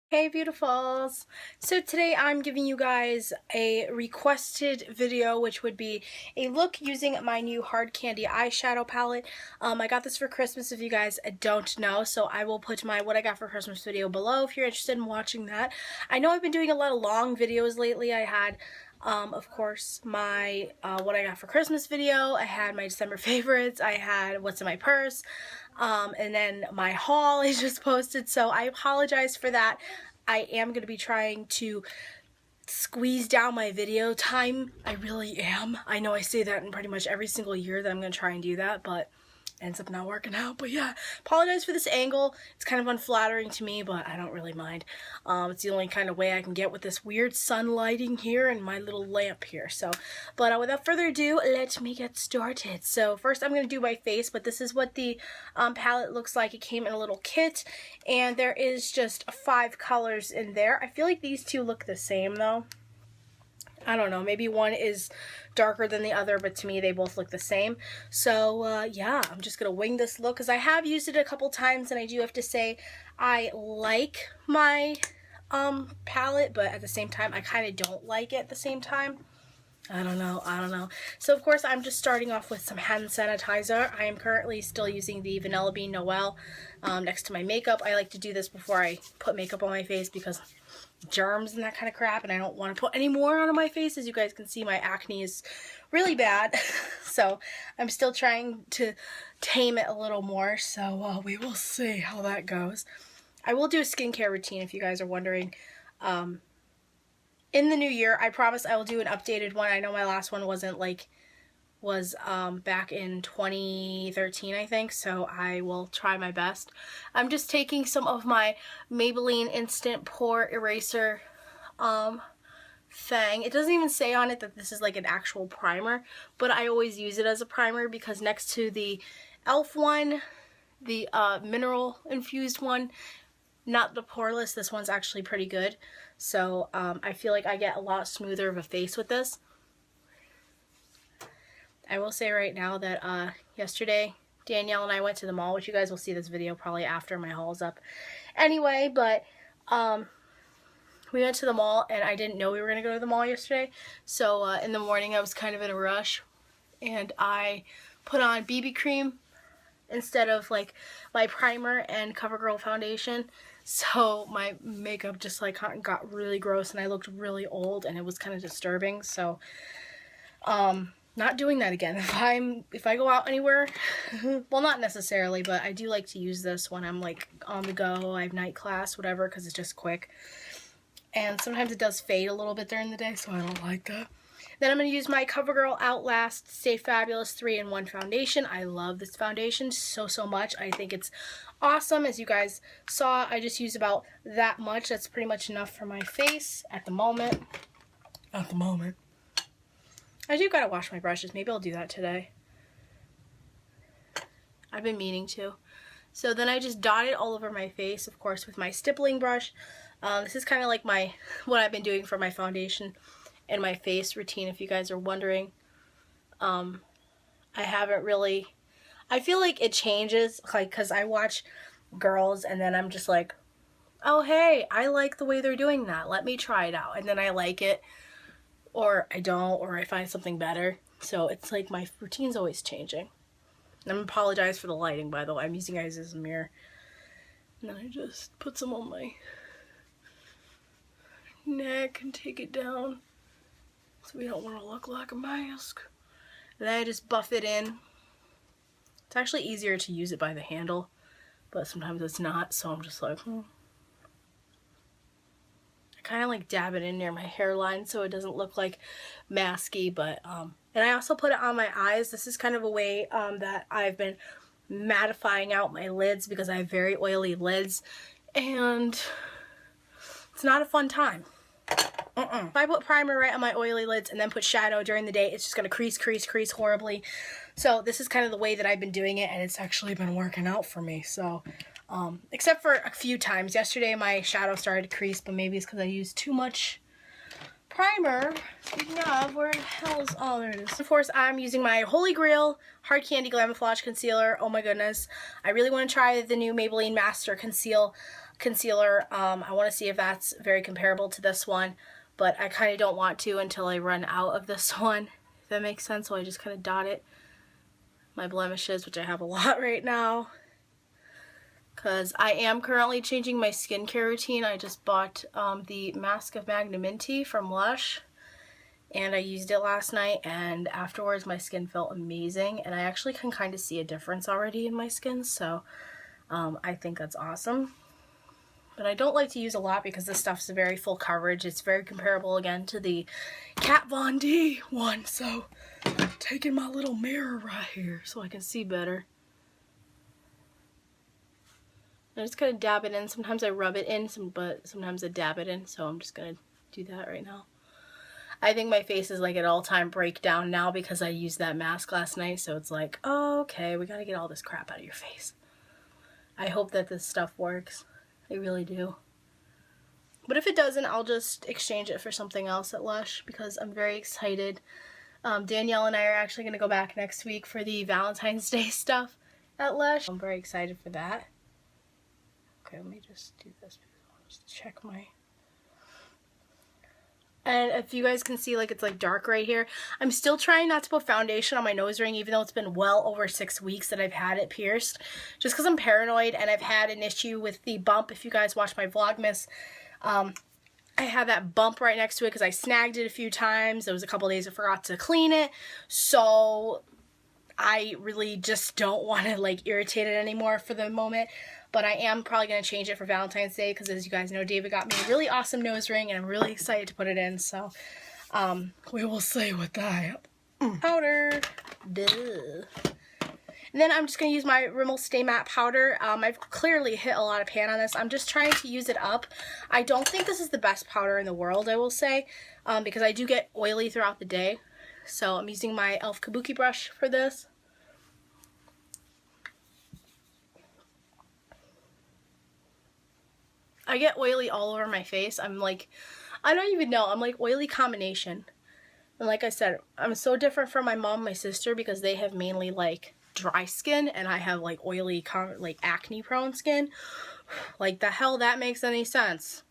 Hey beautifuls! So today I'm giving you guys a requested video, which would be a look using my new Hard Candy Eyeshadow Palette. I got this for Christmas if you guys don't know, so I will put my what I got for Christmas video below if you're interested in watching that. I know I've been doing a lot of long videos lately. I had of course, my what I got for Christmas video, I had my December favorites, I had what's in my purse, and then my haul I just posted, so I apologize for that. I am going to be trying to squeeze down my video time. I really am. I know I say that in pretty much every single year that I'm going to try and do that, but ends up not working out. But yeah, apologize for this angle. It's kind of unflattering to me, but I don't really mind. It's the only kind of way I can get with this weird sun lighting here and my little lamp here. So, but without further ado, let me get started. So first I'm going to do my face, but this is what the palette looks like. It came in a little kit, and there is just 5 colors in there. I feel like these two look the same though. I don't know, maybe one is darker than the other, but to me they both look the same. So yeah, I'm just gonna wing this look because I have used it a couple times, and I do have to say I like my palette, but at the same time I kind of don't like it at the same time. I don't know. So of course I'm just starting off with some hand sanitizer. I am currently still using the Vanilla Bean Noel next to my makeup. I like to do this before I put makeup on my face because germs and that kind of crap, and I don't want to put any more on my face. As you guys can see, my acne is really bad. So I'm still trying to tame it a little more, so we will see how that goes. I will do a skincare routine if you guys are wondering. In the new year, I promise I will do an updated one. I know my last one was back in 2013, I think, so I will try my best. I'm just taking some of my Maybelline Instant Pore Eraser thing. It doesn't even say on it that this is like an actual primer, but I always use it as a primer because next to the e.l.f. one, the mineral infused one, not the poreless, this one's actually pretty good. So I feel like I get a lot smoother of a face with this. I will say right now that yesterday Danielle and I went to the mall, which you guys will see this video probably after my haul's up. Anyway, but we went to the mall, and I didn't know we were going to go to the mall yesterday. So in the morning I was kind of in a rush, and I put on BB cream instead of like my primer and Covergirl foundation. So my makeup just like got really gross, and I looked really old, and it was kind of disturbing. So not doing that again. If I go out anywhere, well, not necessarily, but I do like to use this when I'm like on the go, I have night class, whatever, because it's just quick. And sometimes it does fade a little bit during the day, so I don't like that. Then I'm going to use my CoverGirl Outlast Stay Fabulous 3-in-1 foundation. I love this foundation so much. I think it's awesome. As you guys saw, I just used about that much. That's pretty much enough for my face at the moment. I do gotta wash my brushes. Maybe I'll do that today. I've been meaning to. So then I just dot it all over my face, of course, with my stippling brush. This is kind of like what I've been doing for my foundation and my face routine, if you guys are wondering. I haven't really... I feel like it changes, like, because I watch girls and then I'm just like, oh, hey, I like the way they're doing that. Let me try it out. And then I like it, or I don't, or I find something better. So it's like my routine's always changing. And I apologize for the lighting, by the way. I'm using you guys as a mirror. And then I just put some on my neck and take it down, so we don't want to look like a mask. And then I just buff it in. It's actually easier to use it by the handle, but sometimes it's not, so I'm just like, I kind of like dab it in near my hairline so it doesn't look like masky, but and I also put it on my eyes. This is kind of a way that I've been mattifying out my lids because I have very oily lids, and it's not a fun time. If I put primer right on my oily lids and then put shadow during the day, it's just going to crease horribly. So this is kind of the way that I've been doing it, and it's actually been working out for me. So except for a few times. Yesterday my shadow started to crease, but maybe it's because I used too much primer. Speaking of, where the hell is... oh, there it is. Of course, I'm using my Holy Grail Hard Candy Glamourflage Concealer. Oh my goodness. I really want to try the new Maybelline Master Conceal concealer. I want to see if that's very comparable to this one, but I kind of don't want to until I run out of this one, if that makes sense. So I just kind of dot it. My blemishes, which I have a lot right now, because I am currently changing my skincare routine. I just bought the Mask of Magnanimity from Lush, and I used it last night, and afterwards my skin felt amazing, and I actually can kind of see a difference already in my skin, so I think that's awesome. But I don't like to use a lot because this stuff's very full coverage. It's very comparable again to the Kat Von D one, so I'm taking my little mirror right here so I can see better. I just kind of dab it in. Sometimes I rub it in, but sometimes I dab it in, so I'm just going to do that right now. I think my face is like an all-time breakdown now because I used that mask last night, so it's like, oh, okay, we gotta get all this crap out of your face. I hope that this stuff works. I really do. But if it doesn't, I'll just exchange it for something else at Lush because I'm very excited. Danielle and I are actually going to go back next week for the Valentine's Day stuff at Lush. I'm very excited for that. Okay, let me just do this because I want to just check my... And if you guys can see, like, it's like dark right here. I'm still trying not to put foundation on my nose ring, even though it's been well over 6 weeks that I've had it pierced. Just because I'm paranoid, and I've had an issue with the bump. If you guys watch my Vlogmas, I had that bump right next to it because I snagged it a few times. There was a couple days I forgot to clean it. So I really just don't want to, like, irritate it anymore for the moment. But I am probably going to change it for Valentine's Day because, as you guys know, David got me a really awesome nose ring, and I'm really excited to put it in. So, we will see with that. Powder. Duh. And then I'm just going to use my Rimmel Stay Matte powder. I've clearly hit a lot of pan on this. I'm just trying to use it up. I don't think this is the best powder in the world, I will say, because I do get oily throughout the day. So I'm using my e.l.f. Kabuki brush for this. I get oily all over my face. I'm like, I don't even know. I'm like oily combination. And like I said, I'm so different from my mom and my sister because they have mainly like dry skin and I have like oily, like acne prone skin. Like the hell that makes any sense.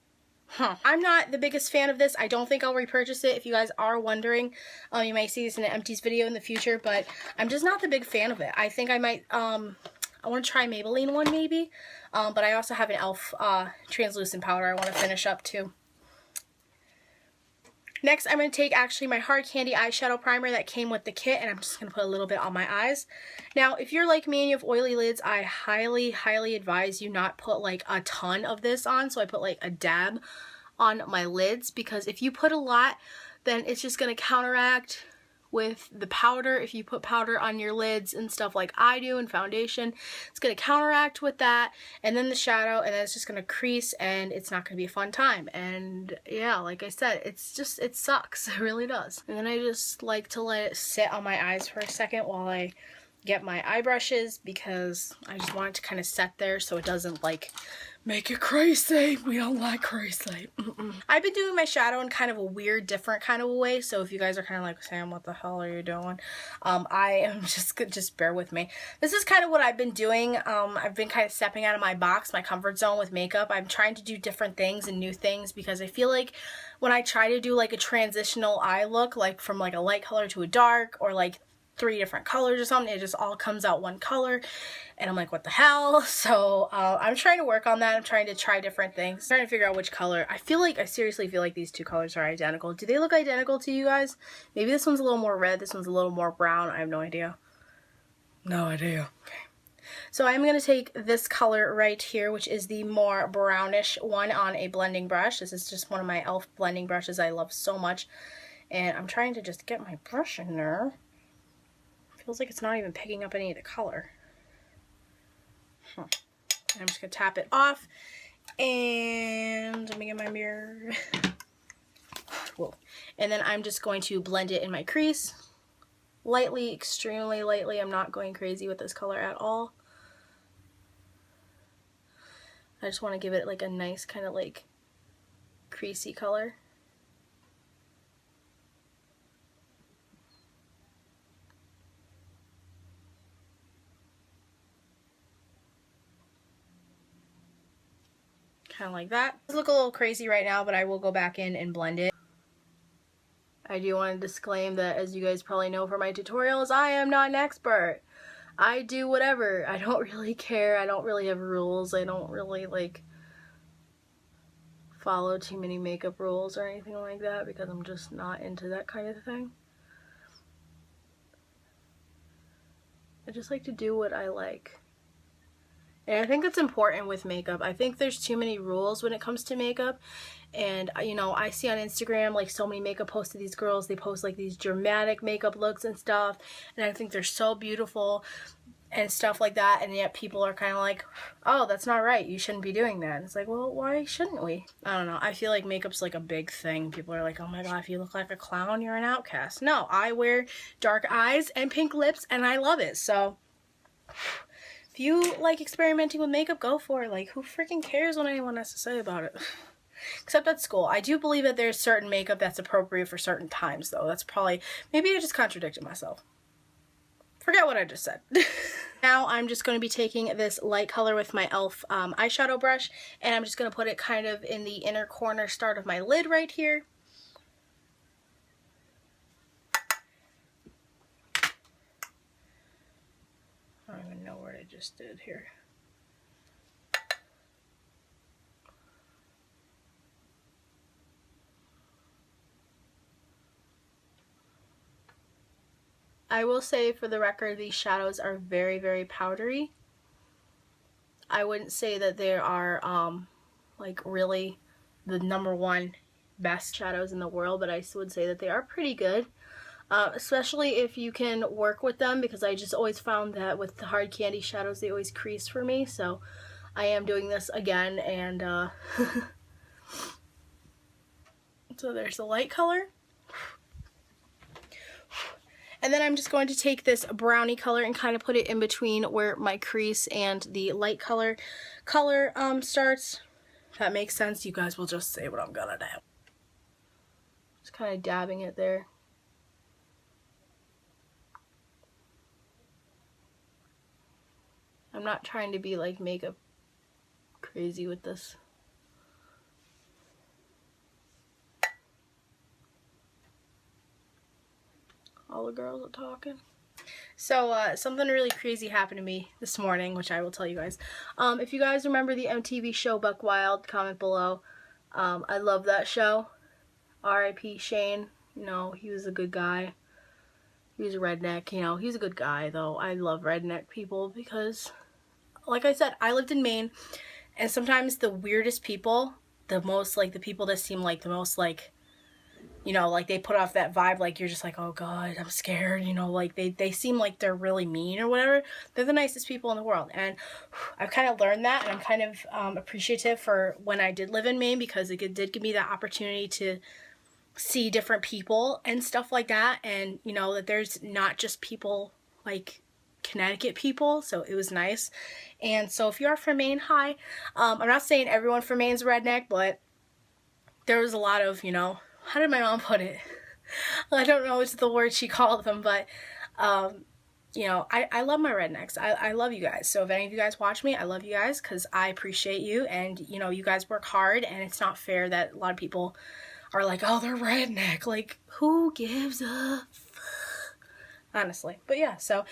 Huh. I'm not the biggest fan of this. I don't think I'll repurchase it. If you guys are wondering, you might see this in an empties video in the future, but I'm just not the big fan of it. I think I might, I want to try Maybelline one maybe, but I also have an e.l.f. translucent powder I want to finish up too. Next, I'm going to take actually my Hard Candy Eyeshadow Primer that came with the kit, and I'm just going to put a little bit on my eyes. Now, if you're like me and you have oily lids, I highly, highly advise you not put like a ton of this on. So I put like a dab on my lids, because if you put a lot, then it's just going to counteract with the powder. If you put powder on your lids and stuff like I do and foundation, it's going to counteract with that, and then the shadow, and then it's just going to crease, and it's not going to be a fun time. And yeah, like I said, it's just, it sucks. It really does. And then I just like to let it sit on my eyes for a second while I get my eye brushes, because I just want it to kind of set there so it doesn't like make it crazy. We don't like crazy. I've been doing my shadow in kind of a weird, different kind of a way. So if you guys are kind of like, Sam, what the hell are you doing? I am just bear with me. This is kind of what I've been doing. I've been kind of stepping out of my box, my comfort zone with makeup. I'm trying to do different things and new things, because I feel like when I try to do like a transitional eye look, like from like a light color to a dark, or like 3 different colors or something, it just all comes out one color, and I'm like, what the hell? So I'm trying to work on that. I'm trying to try different things, I'm trying to figure out which color. I seriously feel like these two colors are identical. Do they look identical to you guys? Maybe this one's a little more red, this one's a little more brown. I have no idea. No idea. Okay. So I'm going to take this color right here, which is the more brownish one, on a blending brush. This is just one of my e.l.f. blending brushes I love so much, and I'm trying to just get my brush in there. Feels like it's not even picking up any of the color. I'm just going to tap it off, and let me get my mirror. Whoa. And then I'm just going to blend it in my crease. Lightly, extremely lightly. I'm not going crazy with this color at all. I just want to give it like a nice kind of like creasy color. Kind of like that. It look a little crazy right now, but I will go back in and blend it. I do want to disclaim that, as you guys probably know from my tutorials, I am not an expert. I do whatever. I don't really care. I don't really have rules. I don't really like follow too many makeup rules or anything like that because I'm just not into that kind of thing. I just like to do what I like. And I think that's important with makeup. I think there's too many rules when it comes to makeup. And, you know, I see on Instagram, like, so many makeup posts of these girls. They post, like, these dramatic makeup looks and stuff. And I think they're so beautiful and stuff like that. And yet people are kind of like, oh, that's not right. You shouldn't be doing that. And it's like, well, why shouldn't we? I don't know. I feel like makeup's, like, a big thing. People are like, oh, my God, if you look like a clown, you're an outcast. No, I wear dark eyes and pink lips, and I love it. So if you like experimenting with makeup, go for it. Like, who freaking cares what anyone has to say about it? Except at school. I do believe that there's certain makeup that's appropriate for certain times, though. That's probably, maybe I just contradicted myself. Forget what I just said. Now I'm just going to be taking this light color with my e.l.f. eyeshadow brush, and I'm just going to put it kind of in the inner corner start of my lid right here. I don't even know what I just did here. I will say, for the record, these shadows are very, very powdery. I wouldn't say that they are, like, really the #1 best shadows in the world, but I would say that they are pretty good. Especially if you can work with them, because I just always found that with the hard candy shadows, they always crease for me. So I am doing this again, and so there's the light color. And then I'm just going to take this brownie color and kind of put it in between where my crease and the light color starts. If that makes sense, you guys will just say what I'm gonna do. Just kind of dabbing it there. I'm not trying to be like makeup crazy with this. All the girls are talking. So something really crazy happened to me this morning, which I will tell you guys. If you guys remember the MTV show Buck Wild, comment below. I love that show. R.I.P. Shane. You know, he was a good guy. He was a redneck. You know, he's a good guy, though. I love redneck people because, like I said, I lived in Maine, and sometimes the weirdest people, the most, like, the people that seem like the most, like, you know, like, they put off that vibe, like, you're just like, oh, God, I'm scared, you know, like, they seem like they're really mean or whatever. They're the nicest people in the world, and I've kind of learned that, and I'm kind of appreciative for when I did live in Maine, because it did give me that opportunity to see different people and stuff like that, and, you know, that there's not just people like Connecticut people, so it was nice. And so if you are from Maine, hi. I'm not saying everyone from Maine's redneck, but there was a lot of, you know, how did my mom put it? I don't know what's the word she called them, but you know, I love my rednecks. I love you guys. So if any of you guys watch me, I love you guys because I appreciate you, and, you know, you guys work hard, and it's not fair that a lot of people are like, oh, they're redneck. Like, who gives a fuck? Honestly. But yeah, so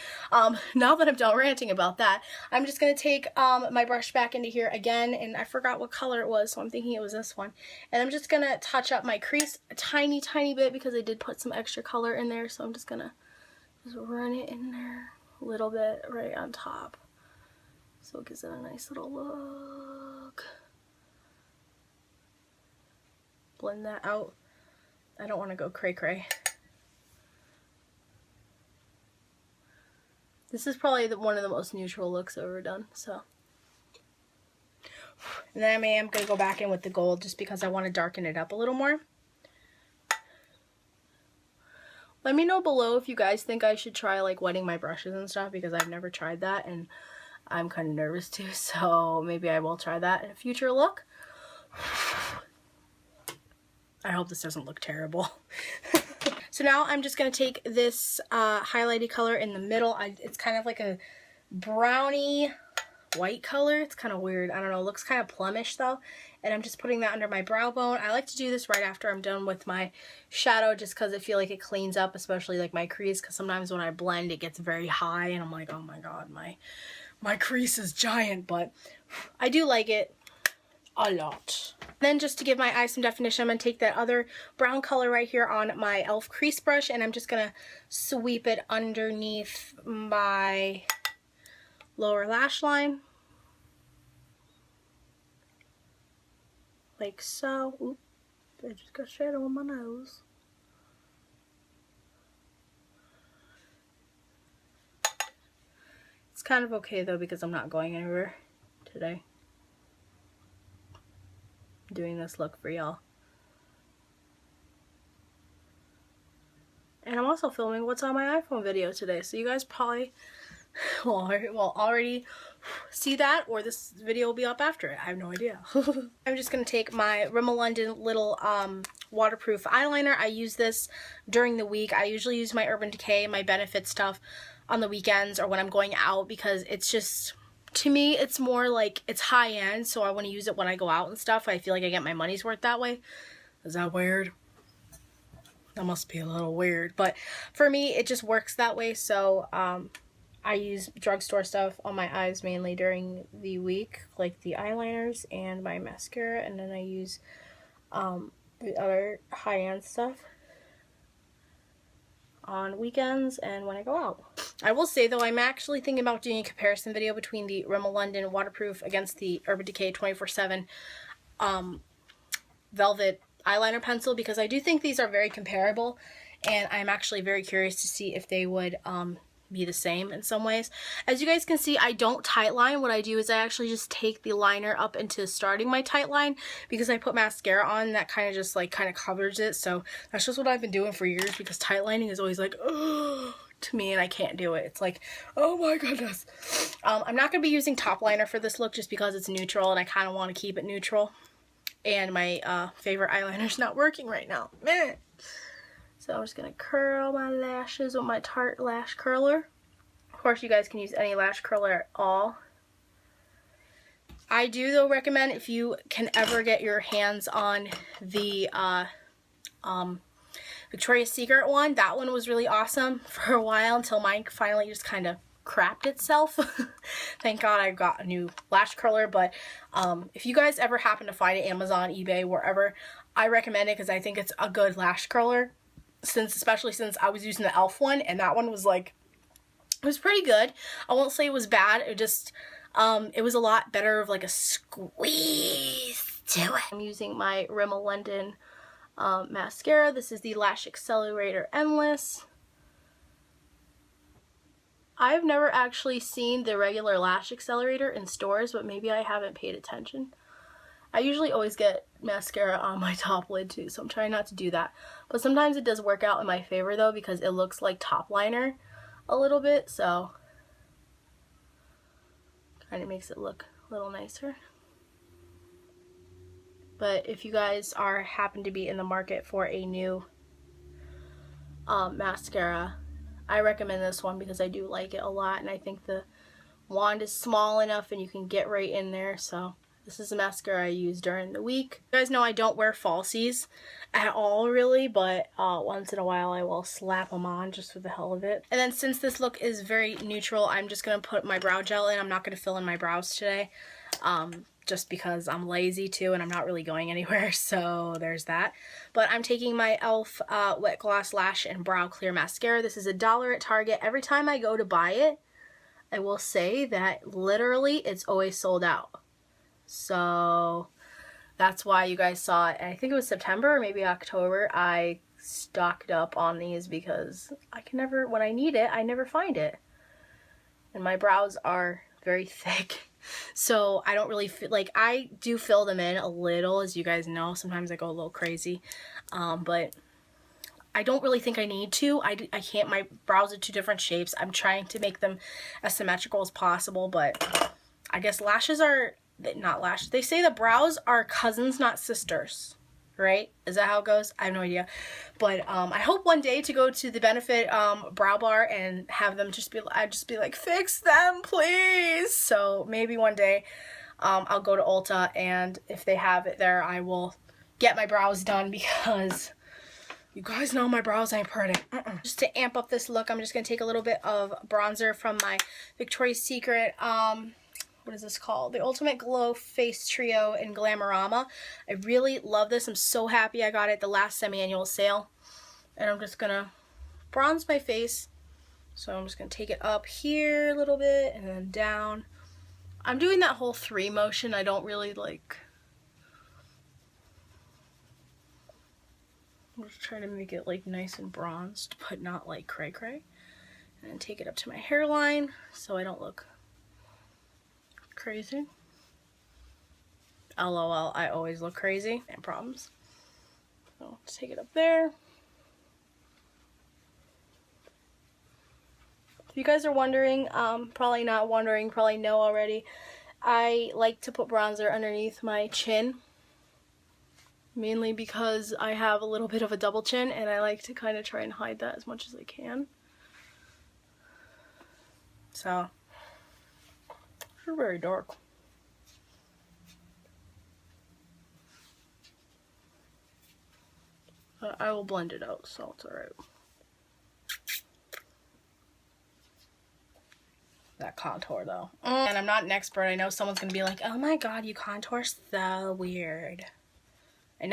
now that I'm done ranting about that, I'm just going to take my brush back into here again, and I forgot what color it was, so I'm thinking it was this one. And I'm just going to touch up my crease a tiny, tiny bit because I did put some extra color in there, so I'm just going to just run it in there a little bit right on top. So it gives it a nice little look. Blend that out. I don't want to go cray-cray. This is probably one of the most neutral looks I've ever done, so. And then I am going to go back in with the gold just because I want to darken it up a little more. Let me know below if you guys think I should try, like, wetting my brushes and stuff, because I've never tried that, and I'm kind of nervous too, so maybe I will try that in a future look. I hope this doesn't look terrible. So now I'm just going to take this highlighted color in the middle. It's kind of like a brownie white color. It's kind of weird. I don't know. It looks kind of plumish though. And I'm just putting that under my brow bone. I like to do this right after I'm done with my shadow just because I feel like it cleans up, especially like my crease, because sometimes when I blend it gets very high and I'm like, oh my god, my crease is giant. But I do like it a lot. Then just to give my eyes some definition, I'm going to take that other brown color right here on my e.l.f. crease brush, and I'm just going to sweep it underneath my lower lash line. Like so. Oop, I just got shadow on my nose. It's kind of okay though because I'm not going anywhere today. I'm doing this look for y'all. And I'm also filming what's on my iPhone video today, so you guys probably will already see that, or this video will be up after it. I have no idea. I'm just going to take my Rimmel London little waterproof eyeliner. I use this during the week. I usually use my Urban Decay, my Benefit stuff on the weekends or when I'm going out, because it's just, to me, it's more like, it's high end, so I want to use it when I go out and stuff. I feel like I get my money's worth that way. Is that weird? That must be a little weird, but for me, it just works that way. So I use drugstore stuff on my eyes mainly during the week, like the eyeliners and my mascara, and then I use the other high-end stuff on weekends and when I go out. I will say though, I'm actually thinking about doing a comparison video between the Rimmel London waterproof against the Urban Decay 24/7 velvet eyeliner pencil, because I do think these are very comparable, and I'm actually very curious to see if they would be the same in some ways. As you guys can see, I don't tight line. What I do is I actually just take the liner up into starting my tight line, because I put mascara on that kind of just like covers it. So that's just what I've been doing for years, because tight lining is always like, oh, to me, and I can't do it. It's like, oh my goodness. I'm not going to be using top liner for this look just because it's neutral and I kind of want to keep it neutral. And my favorite eyeliner's not working right now. Meh. So I'm just going to curl my lashes with my Tarte lash curler. Of course, you guys can use any lash curler at all. I do, though, recommend, if you can ever get your hands on the Victoria's Secret one. That one was really awesome for a while until mine finally just kind of crapped itself. Thank God I got a new lash curler. But if you guys ever happen to find it, Amazon, eBay, wherever, I recommend it because I think it's a good lash curler. Especially since I was using the e.l.f. one, and that one was like, it was pretty good. I won't say it was bad. It just, it was a lot better of like a squeeze to it. I'm using my Rimmel London mascara. This is the Lash Accelerator Endless. I've never actually seen the regular Lash Accelerator in stores, but maybe I haven't paid attention. I usually always get mascara on my top lid too, so I'm trying not to do that. But sometimes it does work out in my favor though, because it looks like top liner a little bit, so kind of makes it look a little nicer. But if you guys happen to be in the market for a new mascara, I recommend this one because I do like it a lot, and I think the wand is small enough and you can get right in there. So this is a mascara I use during the week. You guys know I don't wear falsies at all really, but once in a while I will slap them on just for the hell of it. And then since this look is very neutral, I'm just going to put my brow gel in. I'm not going to fill in my brows today, just because I'm lazy too and I'm not really going anywhere, so there's that. But I'm taking my e.l.f. Wet Gloss Lash and Brow Clear Mascara. This is $1 at Target. Every time I go to buy it, I will say that literally it's always sold out. So that's why you guys saw it. I think it was September or maybe October. I stocked up on these because I can never, when I need it, I never find it. And my brows are very thick, so I don't really feel like, I do fill them in a little, as you guys know. Sometimes I go a little crazy, but I don't really think I need to. I can't, my brows are two different shapes. I'm trying to make them as symmetrical as possible, but I guess lashes are, not lashes, they say the brows are cousins, not sisters. right? Is that how it goes? I have no idea. But I hope one day to go to the Benefit brow bar and have them I'd just be like, fix them, please. So maybe one day I'll go to Ulta, and if they have it there, I will get my brows done, because you guys know my brows ain't pretty. Just to amp up this look, I'm just going to take a little bit of bronzer from my Victoria's Secret, what is this called? The Ultimate Glow Face Trio in Glamourama. I really love this. I'm so happy I got it at the last semi-annual sale. And I'm just going to bronze my face. So I'm just going to take it up here a little bit and then down. I'm doing that whole 3 motion. I don't really like... I'm just trying to make it like nice and bronzed, but not like cray cray. And then take it up to my hairline so I don't look crazy. LOL, I always look crazy and problems. So just take it up there. If you guys are wondering, probably not wondering, probably know already, I like to put bronzer underneath my chin. Mainly because I have a little bit of a double chin, and I like to kind of try and hide that as much as I can. So, it's very dark. I will blend it out, so it's alright. That contour, though. And I'm not an expert. I know someone's going to be like, oh my god, you contour so weird. I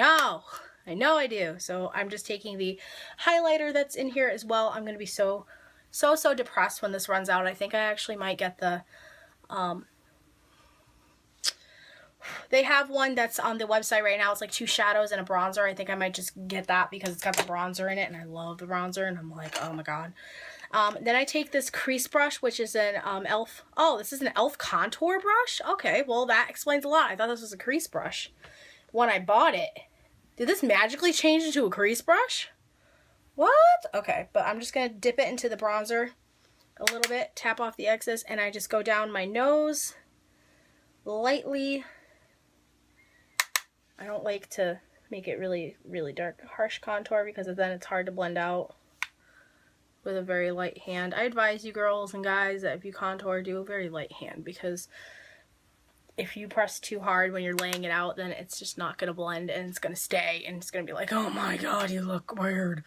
know I do. So I'm just taking the highlighter that's in here as well. I'm going to be so depressed when this runs out. I think I actually might get the, they have one that's on the website right now. It's like 2 shadows and a bronzer. I think I might just get that because it's got the bronzer in it, and I love the bronzer, and I'm like, oh my god. Then I take this crease brush, which is an e.l.f. Oh, this is an e.l.f. contour brush? Okay, well that explains a lot. I thought this was a crease brush when I bought it. Did this magically change into a crease brush? What? Okay, but I'm just going to dip it into the bronzer a little bit, tap off the excess, and I just go down my nose lightly. I don't like to make it really, really dark, harsh contour, because then it's hard to blend out with a very light hand. I advise you girls and guys that if you contour, do a very light hand, because if you press too hard when you're laying it out, then it's just not going to blend, and it's going to stay, and it's going to be like, oh my god, you look weird.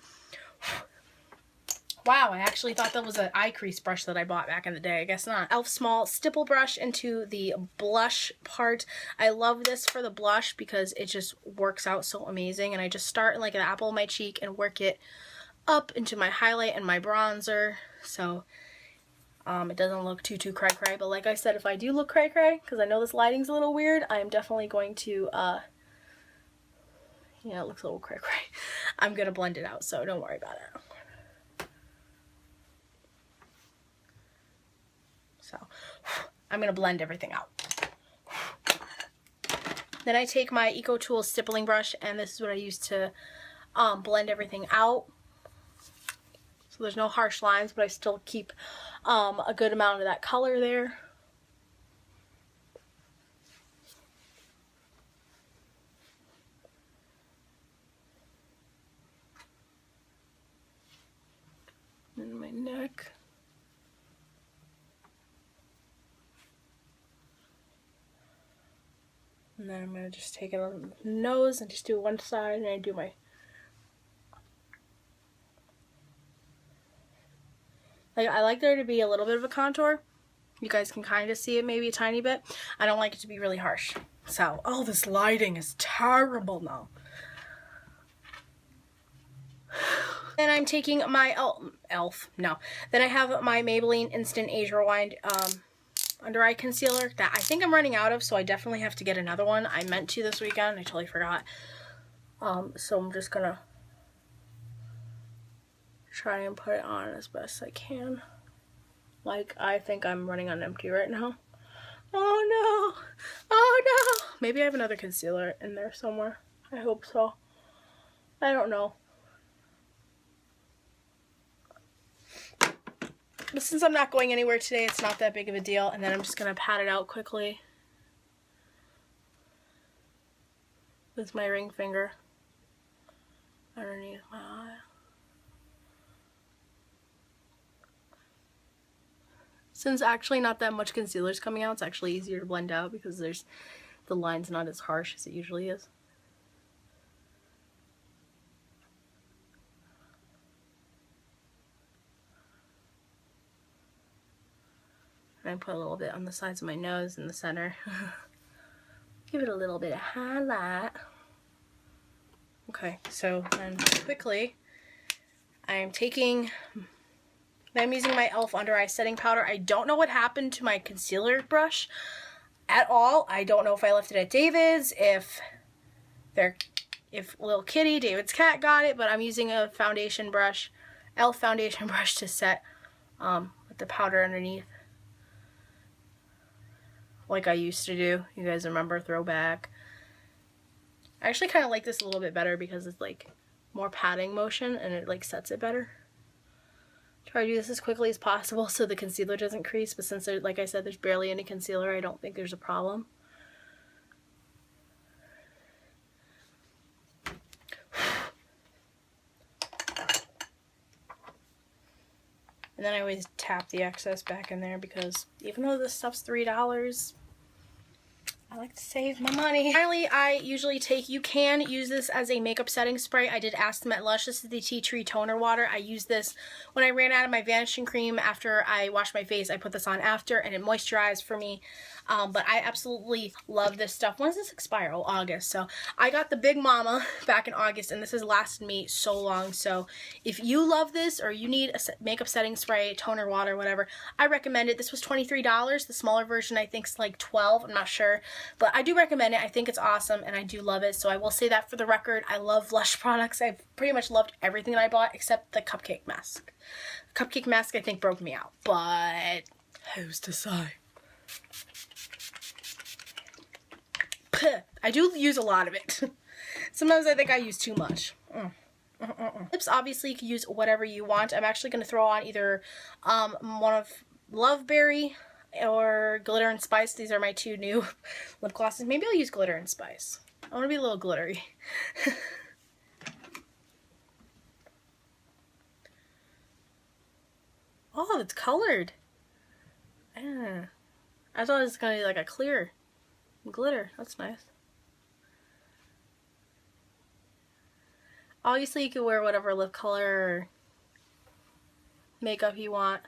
Wow, I actually thought that was an eye crease brush that I bought back in the day. I guess not. e.l.f. small stipple brush into the blush part. I love this for the blush because it just works out so amazing, and I just start like an apple of my cheek and work it up into my highlight and my bronzer. So it doesn't look too cray-cray, but like I said, if I do look cray-cray, because I know this lighting's a little weird, I am definitely going to, yeah, it looks a little cray-cray. I'm going to blend it out, so don't worry about it. So, I'm going to blend everything out. Then I take my Eco Tools stippling brush, and this is what I use to blend everything out. So there's no harsh lines, but I still keep a good amount of that color there. And my neck. And then I'm going to just take it on the nose and just do one side, and I do my... Like, I like there to be a little bit of a contour. You guys can kind of see it maybe a tiny bit. I don't like it to be really harsh. So, oh, this lighting is terrible now. Then I'm taking my e.l.f. No. Then I have my Maybelline Instant Age Rewind under eye concealer that I think I'm running out of, so I definitely have to get another one. I meant to this weekend. I totally forgot. So I'm just gonna try and put it on as best I can. Like, I think I'm running on empty right now. Oh no! Oh no! Maybe I have another concealer in there somewhere. I hope so. I don't know. But since I'm not going anywhere today, it's not that big of a deal. And then I'm just going to pat it out quickly with my ring finger. underneath my eye. Since actually not that much concealer is coming out, it's actually easier to blend out because the line's not as harsh as it usually is. And I put a little bit on the sides of my nose in the center. Give it a little bit of highlight. Okay, so then quickly, I'm using my e.l.f. Under Eye Setting Powder. I don't know what happened to my concealer brush at all. I don't know if I left it at David's, if Little Kitty, David's cat, got it, but I'm using a foundation brush, e.l.f. foundation brush to set with the powder underneath. Like I used to do. You guys remember, throwback. I actually kind of like this a little bit better because it's like more patting motion and it like sets it better. Try to do this as quickly as possible so the concealer doesn't crease, but since like I said, there's barely any concealer, I don't think there's a problem. And then I always tap the excess back in there because even though this stuff's $3, I like to save my money. Finally, I usually you can use this as a makeup setting spray. I did ask them at Lush. This is the Tea Tree Toner Water. I used this when I ran out of my vanishing cream after I washed my face. I put this on after and it moisturized for me. But I absolutely love this stuff. When does this expire? Oh, August. So I got the Big Mama back in August and this has lasted me so long. So if you love this or you need a makeup setting spray, toner, water, whatever, I recommend it. This was $23. The smaller version I think is like $12. I'm not sure. But I do recommend it. I think it's awesome and I do love it. So I will say that for the record. I love Lush products. I've pretty much loved everything that I bought except the cupcake mask. The cupcake mask I think broke me out. But who's to say? I do use a lot of it. Sometimes I think I use too much. Lips, obviously you can use whatever you want. I'm actually going to throw on either one of Loveberry or Glitter and Spice. These are my two new lip glosses. Maybe I'll use Glitter and Spice. I want to be a little glittery. Oh, it's colored. I thought it was going to be like a clear glitter. That's nice. Obviously you can wear whatever lip color or makeup you want.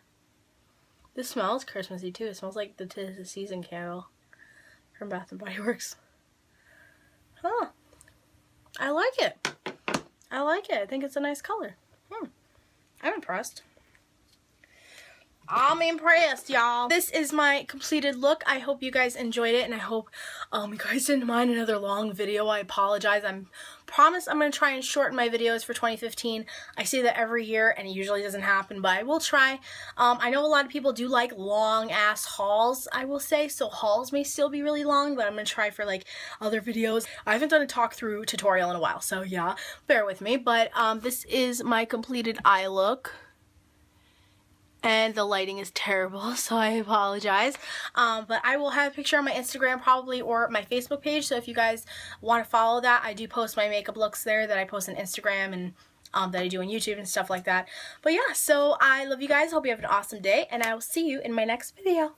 This smells Christmassy too. It smells like the 'Tis the Season candle from Bath & Body Works. Huh. I like it. I like it. I think it's a nice color. I'm impressed. I'm impressed, y'all. This is my completed look. I hope you guys enjoyed it, and I hope you guys didn't mind another long video. I apologize. Promise I'm going to try and shorten my videos for 2015. I say that every year, and it usually doesn't happen, but I will try. I know a lot of people do like long-ass hauls, I will say, so hauls may still be really long, but I'm going to try for, like, other videos. I haven't done a talk-through tutorial in a while, so yeah, bear with me. But this is my completed eye look. And the lighting is terrible, so I apologize. But I will have a picture on my Instagram probably or my Facebook page, so if you guys want to follow that, I do post my makeup looks there that I post on Instagram and that I do on YouTube and stuff like that. But yeah, so I love you guys. Hope you have an awesome day, and I will see you in my next video.